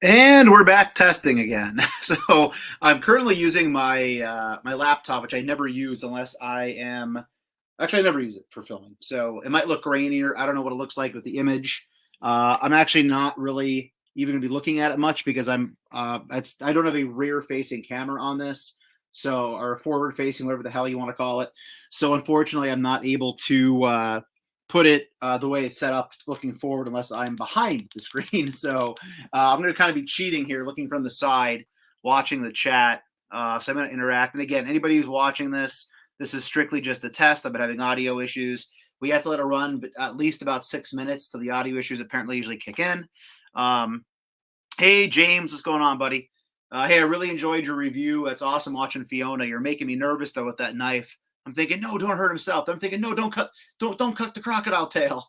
And we're back testing again. So I'm currently using my laptop, which I never use unless I am actually I never use it for filming. So it might look grainier. I don't know what it looks like with the image. I'm actually not really even going to be looking at it much because I don't have a rear facing camera on this, so or forward facing, whatever the hell you want to call it. So unfortunately, I'm not able to put it the way it's set up looking forward unless I'm behind the screen. So I'm going to kind of be cheating here, looking from the side, watching the chat. So I'm going to interact. And again, anybody who's watching this is strictly just a test. I've been having audio issues. We have to let it run but at least about 6 minutes till the audio issues apparently usually kick in. Um, hey, James, what's going on, buddy? Hey, I really enjoyed your review. That's awesome watching Fiona. You're making me nervous though with that knife. I'm thinking, no, don't hurt himself. I'm thinking, no, don't cut the crocodile tail.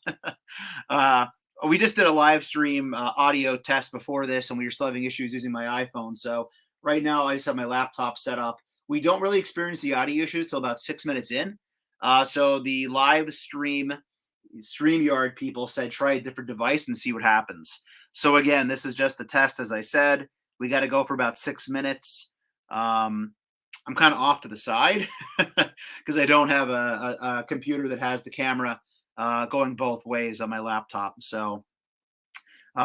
uh, we just did a live stream audio test before this, and we were still having issues using my iPhone. So right now, I just have my laptop set up. We don't really experience the audio issues till about 6 minutes in. So the live stream StreamYard people said try a different device and see what happens. So again, this is just a test, as I said. We got to go for about 6 minutes. I'm kind of off to the side because I don't have a computer that has the camera going both ways on my laptop. So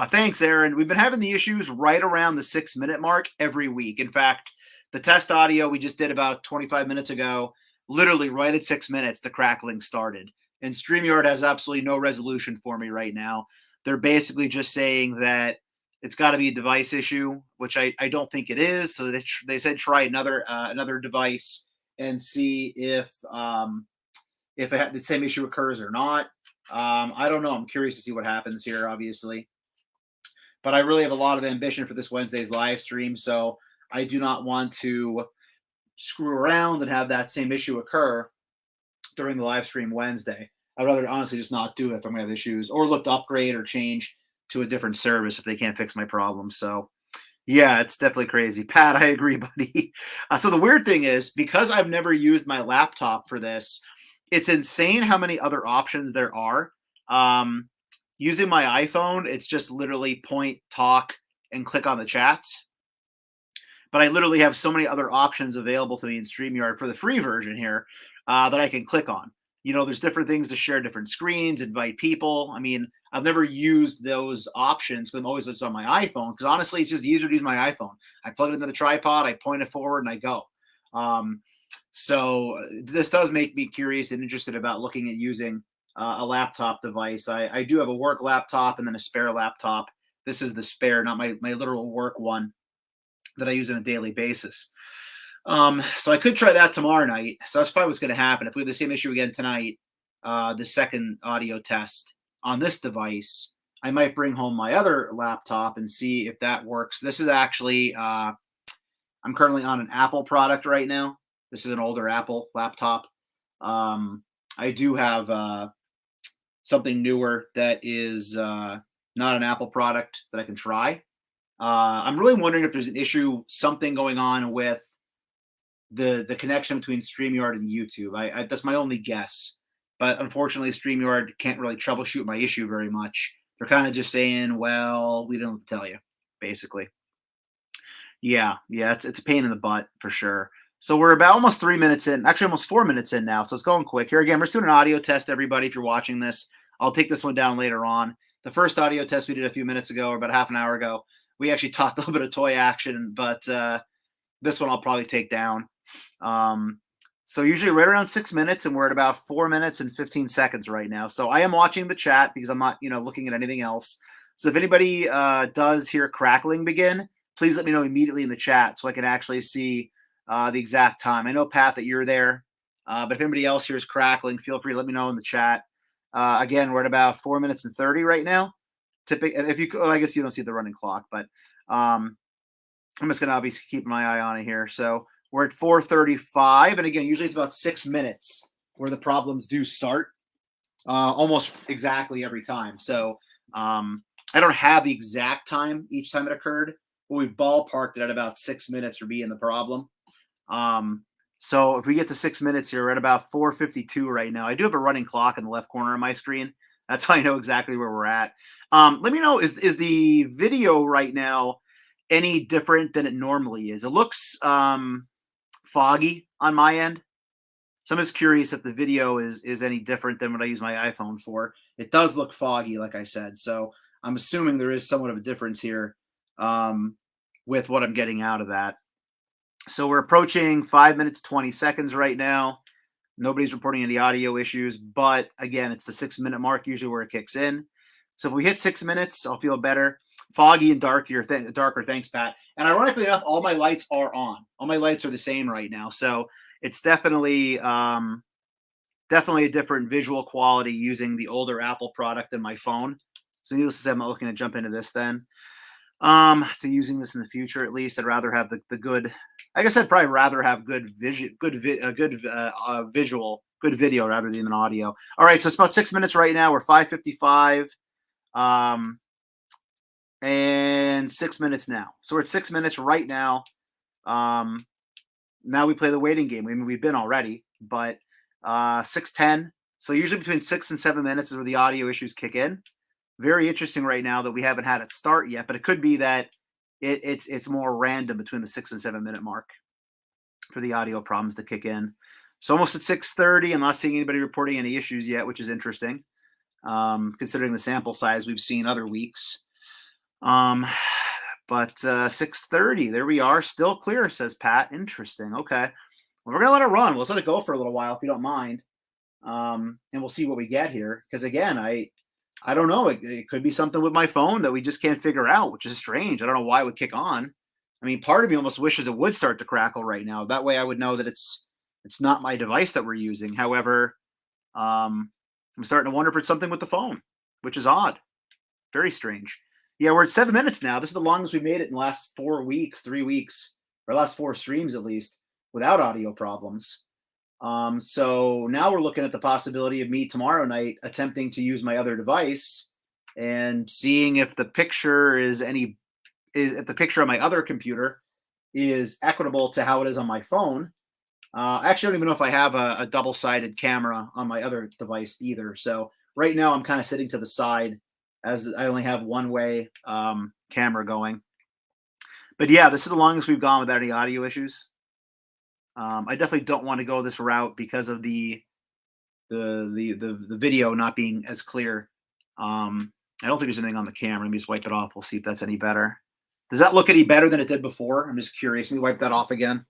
thanks, Aaron. We've been having the issues right around the 6 minute mark every week. In fact, the test audio we just did about 25 minutes ago, literally right at 6 minutes, the crackling started. And StreamYard has absolutely no resolution for me right now. They're basically just saying that it's got to be a device issue, which I don't think it is. So they said try another device and see if the same issue occurs or not. I don't know. I'm curious to see what happens here, obviously. But I really have a lot of ambition for this Wednesday's live stream, so I do not want to screw around and have that same issue occur during the live stream Wednesday. I'd rather honestly just not do it if I'm going to have issues or look to upgrade or change to a different service if they can't fix my problem. So, yeah, it's definitely crazy. Pat, I agree, buddy. So, the weird thing is, because I've never used my laptop for this, it's insane how many other options there are. Um, Using my iPhone, it's just literally point, talk, and click on the chats. But I literally have so many other options available to me in StreamYard for the free version here that I can click on. You know, there's different things to share different screens, invite people. I mean, I've never used those options because I'm always just on my iPhone. Because honestly, it's just easier to use my iPhone. I plug it into the tripod, I point it forward, and I go. Um, so this does make me curious and interested about looking at using a laptop device. I do have a work laptop and then a spare laptop. This is the spare, not my literal work one that I use on a daily basis. So I could try that tomorrow night. So that's probably what's going to happen. If we have the same issue again tonight, the second audio test on this device, I might bring home my other laptop and see if that works. This is actually, I'm currently on an Apple product right now. This is an older Apple laptop. I do have something newer that is not an Apple product that I can try. I'm really wondering if there's an issue, something going on with the connection between StreamYard and YouTube. That's my only guess, but unfortunately, StreamYard can't really troubleshoot my issue very much. They're kind of just saying, "Well, we don't tell you," basically. Yeah, it's a pain in the butt for sure. So we're about almost 3 minutes in, actually almost 4 minutes in now. So it's going quick. Here again, we're just doing an audio test, everybody. If you're watching this, I'll take this one down later on. The first audio test we did a few minutes ago, or about half an hour ago, we actually talked a little bit of toy action, but this one I'll probably take down. So usually right around 6 minutes, and we're at about 4 minutes and 15 seconds right now. So I am watching the chat because I'm not, looking at anything else. So if anybody does hear crackling begin, please let me know immediately in the chat so I can actually see the exact time. I know, Pat, that you're there, but if anybody else hears crackling, feel free to let me know in the chat. Again, we're at about 4 minutes and 30 right now. And if you, I guess you don't see the running clock, but I'm just going to obviously keep my eye on it here. So we're at 4:35, and again, usually it's about 6 minutes where the problems do start, almost exactly every time. So I don't have the exact time each time it occurred, but we've ballparked it at about 6 minutes for being the problem. So if we get to 6 minutes here, we're at about 4:52 right now. I do have a running clock in the left corner of my screen. That's how I know exactly where we're at. Let me know, is the video right now, any different than it normally is. It looks foggy on my end. So I'm just curious if the video is any different than what I use my iPhone for. It does look foggy, like I said. So I'm assuming there is somewhat of a difference here with what I'm getting out of that. So we're approaching 5 minutes, 20 seconds right now. Nobody's reporting any audio issues, but again, it's the 6 minute mark usually where it kicks in. So if we hit 6 minutes, I'll feel better. Foggy and darker, thanks, Pat. And ironically enough, all my lights are on. All my lights are the same right now. So it's definitely definitely a different visual quality using the older Apple product than my phone. So needless to say, I'm not looking to jump into this then. To using this in the future, at least I'd rather have the good. I guess I'd probably rather have good visual, good video rather than audio. All right, so it's about 6 minutes right now. We're 5:55, and 6 minutes now. So we're at 6 minutes right now. Now we play the waiting game. I mean, we've been already, but 6:10. So usually between 6 and 7 minutes is where the audio issues kick in. Very interesting right now that we haven't had it start yet, but it could be that it's more random between the 6 and 7 minute mark for the audio problems to kick in. So almost at 6:30. I'm not seeing anybody reporting any issues yet, which is interesting, considering the sample size we've seen other weeks. But 6:30, there we are, still clear, says Pat. Interesting. Okay, well, we're gonna let it run. Let's let it go for a little while, if you don't mind, and we'll see what we get here. Because again, I don't know. It could be something with my phone that we just can't figure out, which is strange. I don't know why it would kick on. I mean, part of me almost wishes it would start to crackle right now. That way I would know that it's not my device that we're using. However, I'm starting to wonder if it's something with the phone, which is odd. Very strange. Yeah, we're at 7 minutes now. This is the longest we made it in the last 4 weeks, 3 weeks, or last 4 streams at least, without audio problems. So now we're looking at the possibility of me tomorrow night attempting to use my other device and seeing if the picture if the picture on my other computer is equitable to how it is on my phone. Actually, I don't even know if I have a double-sided camera on my other device either. So right now I'm kind of sitting to the side as I only have one-way camera going. But yeah, this is the longest we've gone without any audio issues. I definitely don't want to go this route because of the video not being as clear. I don't think there's anything on the camera. Let me just wipe it off. We'll see if that's any better. Does that look any better than it did before? I'm just curious. Let me wipe that off again.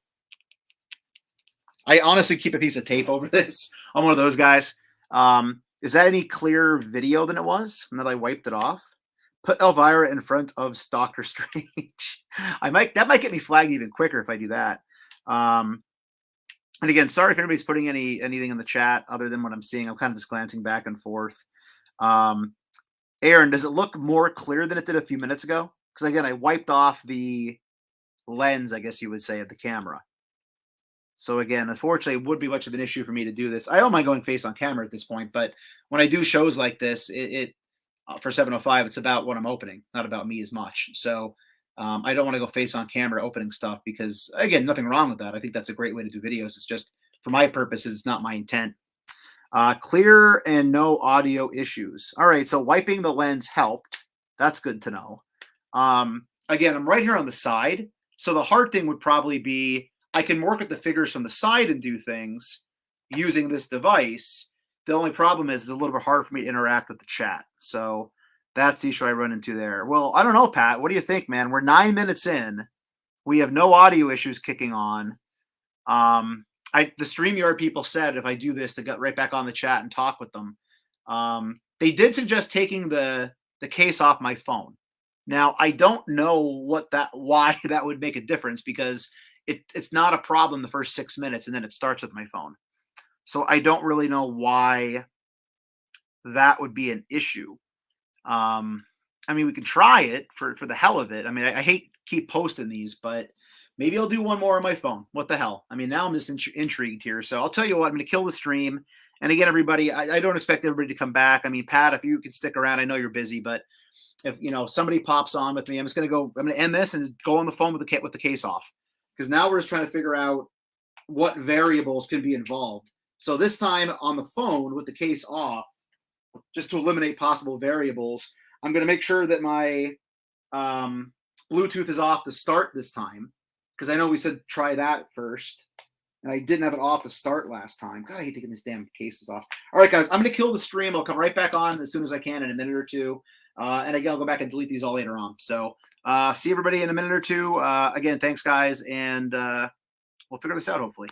I honestly keep a piece of tape over this. I'm one of those guys. Is that any clearer video than it was when I wiped it off? Put Elvira in front of Doctor Strange. That might get me flagged even quicker if I do that. And again, sorry if anybody's putting anything in the chat other than what I'm seeing. I'm kind of just glancing back and forth. Aaron, does it look more clear than it did a few minutes ago? Because again, I wiped off the lens, I guess you would say, of the camera. So again, unfortunately, it would be much of an issue for me to do this. I don't mind going face on camera at this point, but when I do shows like this, for 705, it's about what I'm opening, not about me as much. So I don't want to go face on camera opening stuff because, again, nothing wrong with that. I think that's a great way to do videos. It's just, for my purposes, it's not my intent. Clear and no audio issues. All right, so wiping the lens helped. That's good to know. Again, I'm right here on the side. So the hard thing would probably be I can work with the figures from the side and do things using this device. The only problem is it's a little bit hard for me to interact with the chat. So that's the issue I run into there. Well, I don't know, Pat. What do you think, man? We're 9 minutes in. We have no audio issues kicking on. The StreamYard people said if I do this to get right back on the chat and talk with them. They did suggest taking the case off my phone. Now, I don't know why that would make a difference because it's not a problem the first 6 minutes and then it starts with my phone. So I don't really know why that would be an issue. I mean, we can try it for the hell of it. I mean, I hate keep posting these, but maybe I'll do one more on my phone. What the hell? I mean, now I'm just intrigued here. So I'll tell you what, I'm going to kill the stream. And again, everybody, I don't expect everybody to come back. I mean, Pat, if you could stick around, I know you're busy, but if somebody pops on with me, I'm going to end this and go on the phone with the case off. Because now we're just trying to figure out what variables can be involved. So this time on the phone with the case off, just to eliminate possible variables, I'm going to make sure that my Bluetooth is off to start this time, because I know we said try that first, and I didn't have it off to start last time. God, I hate taking these damn cases off. All right, guys, I'm going to kill the stream. I'll come right back on as soon as I can in a minute or two. And again, I'll go back and delete these all later on. So see everybody in a minute or two. Again, thanks, guys, and we'll figure this out, hopefully.